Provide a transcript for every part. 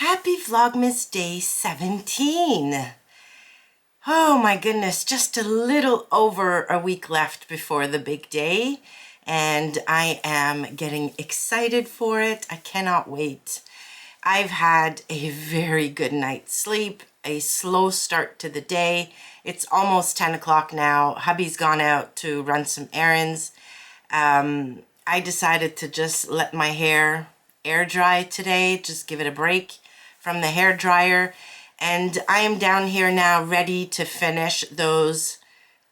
Happy Vlogmas Day 17. Oh my goodness, just a little over a week left before the big day, and I am getting excited for it. I cannot wait. I've had a very good night's sleep, a slow start to the day. It's almost 10 o'clock now. Hubby's gone out to run some errands. I decided to just let my hair air dry today, just give it a break from the hair dryer. And I am down here now ready to finish those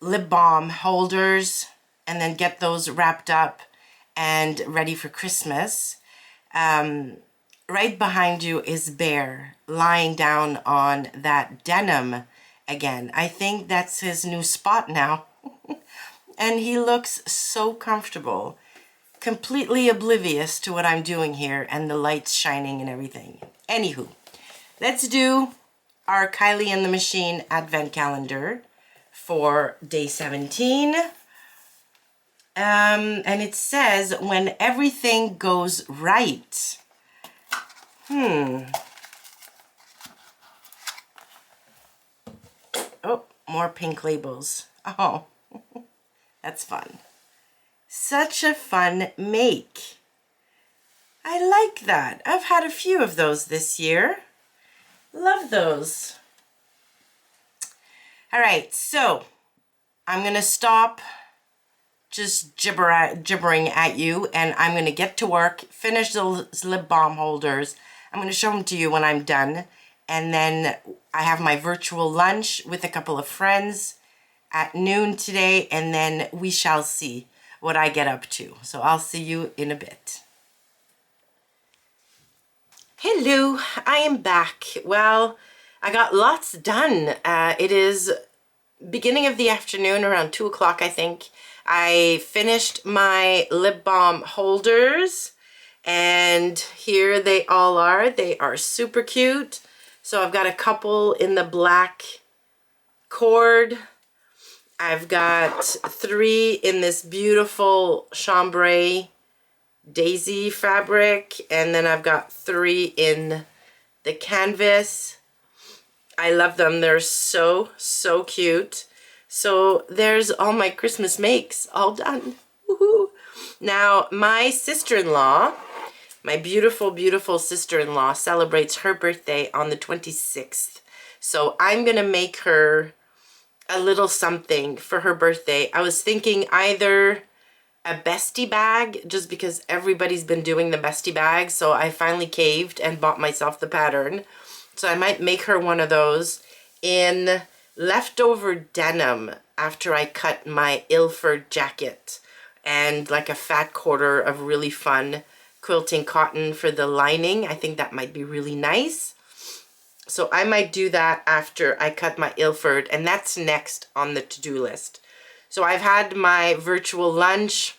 lip balm holders and then get those wrapped up and ready for Christmas. Right behind you is Bear lying down on that denim again. I think that's his new spot now. And he looks so comfortable, completely oblivious to what I'm doing here and the lights shining and everything. Anywho, let's do our Kylie and the Machine advent calendar for day 17. And it says, when everything goes right. Oh, more pink labels. Oh, that's fun. Such a fun make. I like that. I've had a few of those this year. Love those. All right, so I'm gonna stop just gibbering at you, and I'm gonna get to work, finish those lip balm holders. I'm gonna show them to you when I'm done, and then I have my virtual lunch with a couple of friends at noon today, and then we shall see what I get up to. So I'll see you in a bit. Hello, I am back. Well, I got lots done. It is beginning of the afternoon, around 2 o'clock, I think. I finished my lip balm holders, and here they all are. They are super cute. So I've got a couple in the black cord. I've got 3 in this beautiful chambray daisy fabric, and then I've got 3 in the canvas. I love them. They're so cute. So there's all my Christmas makes all done. Woohoo! Now my sister-in-law, my beautiful sister-in-law, celebrates her birthday on the 26th. So I'm gonna make her a little something for her birthday. I was thinking either a bestie bag, just because everybody's been doing the bestie bag, so I finally caved and bought myself the pattern. So I might make her one of those in leftover denim after I cut my Ilford jacket, and like a fat quarter of really fun quilting cotton for the lining. I think that might be really nice. So I might do that after I cut my Ilford, and that's next on the to-do list. So I've had my virtual lunch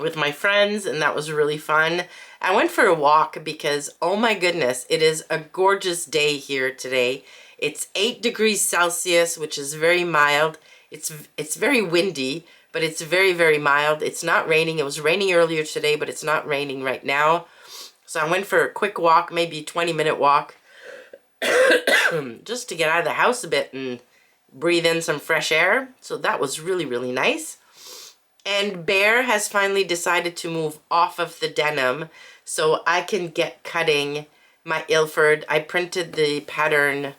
with my friends, and that was really fun. I went for a walk because, oh my goodness, it is a gorgeous day here today. It's 8 degrees Celsius, which is very mild. It's very windy, but it's very mild. It's not raining. It was raining earlier today, but it's not raining right now. So I went for a quick walk, maybe a 20-minute walk, just to get out of the house a bit and breathe in some fresh air. So that was really nice. And Bear has finally decided to move off of the denim so I can get cutting my Ilford. I printed the pattern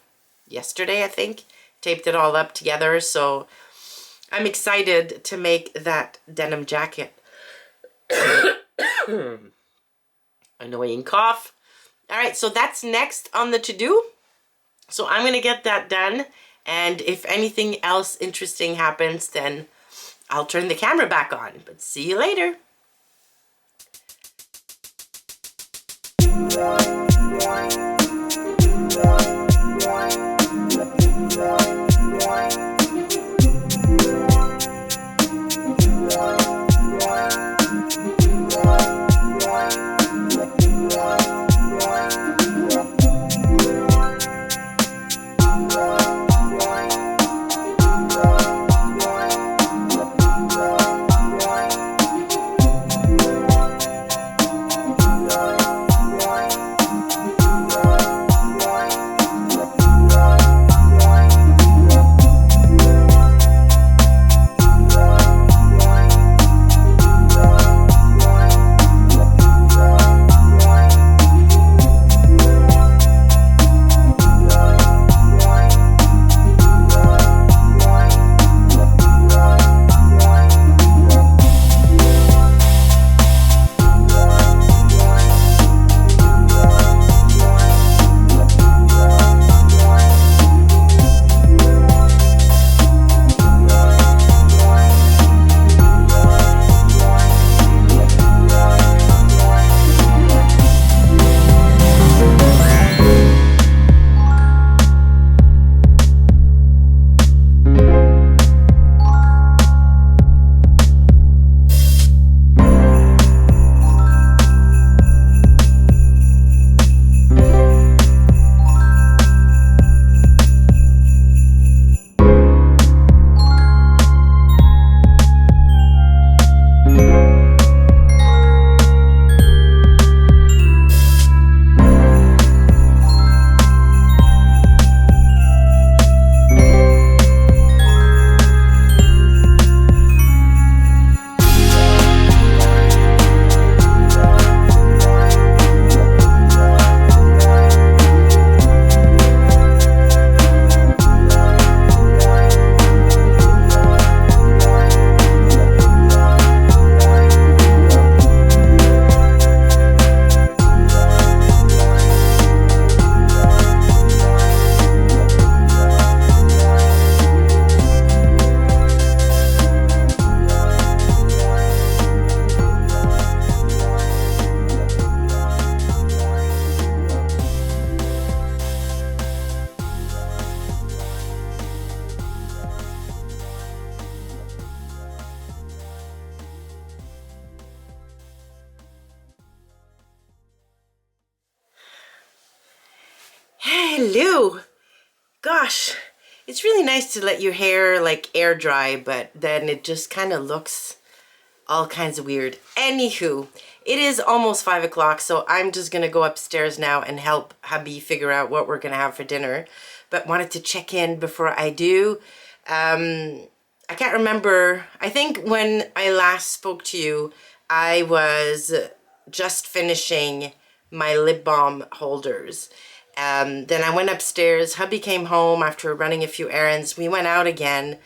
yesterday, I think, taped it all up together. So I'm excited to make that denim jacket. Annoying cough. All right, so that's next on the to-do. So I'm going to get that done. And if anything else interesting happens, then I'll turn the camera back on. But see you later. Hello. Gosh, it's really nice to let your hair like air dry, but then it just kind of looks all kinds of weird. Anywho, it is almost 5 o'clock, so I'm just gonna go upstairs now and help hubby figure out what we're gonna have for dinner. But wanted to check in before I do. I can't remember. I think when I last spoke to you, I was just finishing my lip balm holders. Then I went upstairs. Hubby came home after running a few errands. We went out again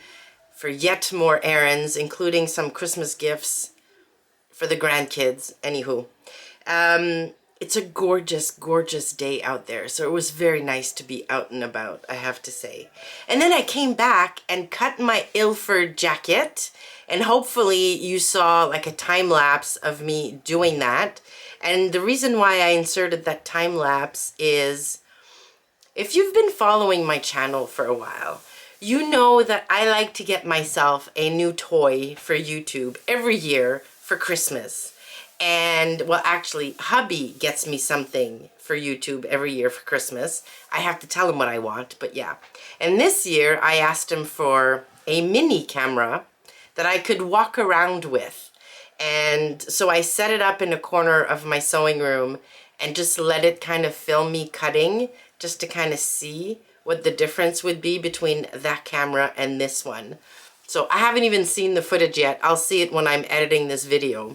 for yet more errands, including some Christmas gifts for the grandkids. Anywho, it's a gorgeous, gorgeous day out there. So it was very nice to be out and about, I have to say. And then I came back and cut my Ilford jacket. And hopefully you saw like a time lapse of me doing that. And the reason why I inserted that time lapse is, if you've been following my channel for a while, you know that I like to get myself a new toy for YouTube every year for Christmas. And, well, actually, hubby gets me something for YouTube every year for Christmas. I have to tell him what I want, but yeah. And this year, I asked him for a mini camera that I could walk around with. And so I set it up in a corner of my sewing room and just let it kind of film me cutting, just to kind of see what the difference would be between that camera and this one. So I haven't even seen the footage yet. I'll see it when I'm editing this video.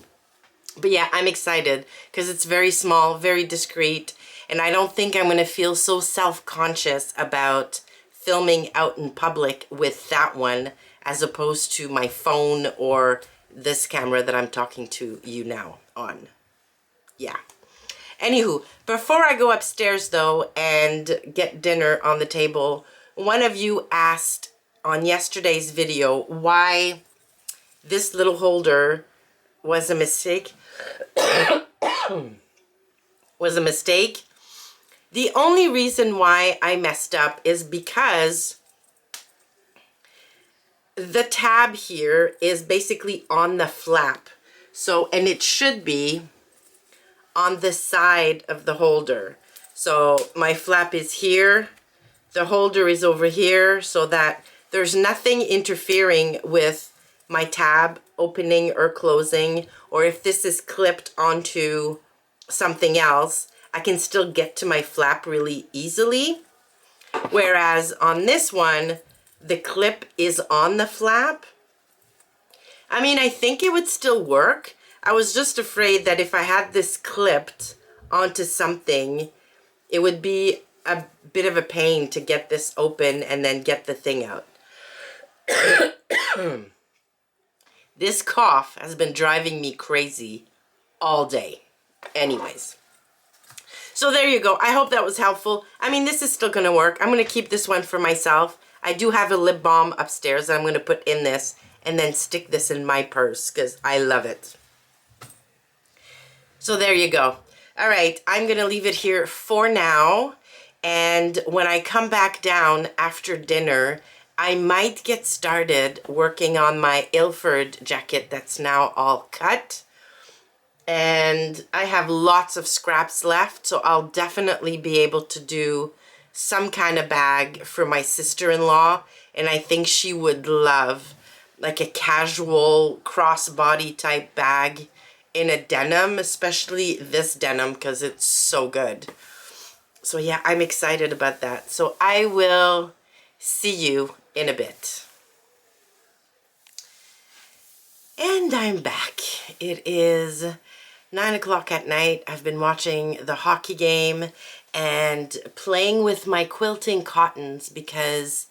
But yeah, I'm excited because it's very small, very discreet, and I don't think I'm going to feel so self-conscious about filming out in public with that one as opposed to my phone or this camera that I'm talking to you now on. Yeah. Anywho, before I go upstairs though and get dinner on the table, one of you asked on yesterday's video why this little holder was a mistake. Was a mistake. The only reason why I messed up is because the tab here is basically on the flap. So, and it should be on the side of the holder. So my flap is here, the holder is over here, so that there's nothing interfering with my tab opening or closing, or if this is clipped onto something else, I can still get to my flap really easily. Whereas on this one, the clip is on the flap. I mean, I think it would still work. I was just afraid that if I had this clipped onto something, it would be a bit of a pain to get this open and then get the thing out. This cough has been driving me crazy all day. Anyways. So there you go. I hope that was helpful. I mean, this is still going to work. I'm going to keep this one for myself. I do have a lip balm upstairs that I'm going to put in this and then stick this in my purse because I love it. So there you go. All right, I'm going to leave it here for now. And when I come back down after dinner, I might get started working on my Ilford jacket that's now all cut. And I have lots of scraps left, so I'll definitely be able to do some kind of bag for my sister-in-law. And I think she would love like a casual crossbody type bag in a denim, especially this denim because it's so good. So yeah, I'm excited about that. So I will see you in a bit. And I'm back. It is 9 o'clock at night. I've been watching the hockey game and playing with my quilting cottons because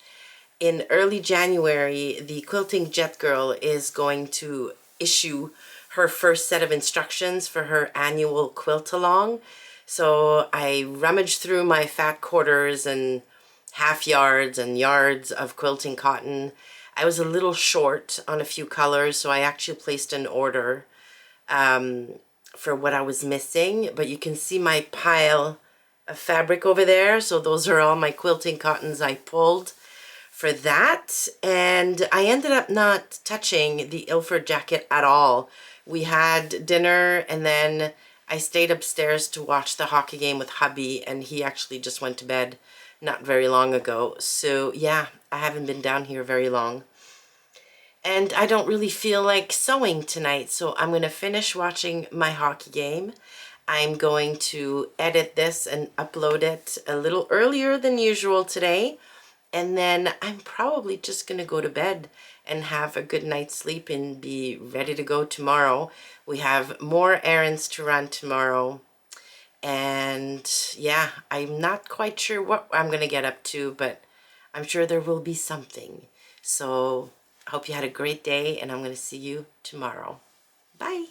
in early January, the Quilting Jet Girl is going to issue her first set of instructions for her annual quilt along. So I rummaged through my fat quarters and half yards and yards of quilting cotton. I was a little short on a few colors, so I actually placed an order for what I was missing. But you can see my pile of fabric over there. So those are all my quilting cottons I pulled for that. And I ended up not touching the Ilford jacket at all. We had dinner and then I stayed upstairs to watch the hockey game with hubby, and he actually just went to bed not very long ago. So yeah, I haven't been down here very long. And I don't really feel like sewing tonight, so I'm going to finish watching my hockey game. I'm going to edit this and upload it a little earlier than usual today. And then I'm probably just going to go to bed and have a good night's sleep and be ready to go tomorrow. We have more errands to run tomorrow. And yeah, I'm not quite sure what I'm going to get up to, but I'm sure there will be something. So I hope you had a great day, and I'm going to see you tomorrow. Bye.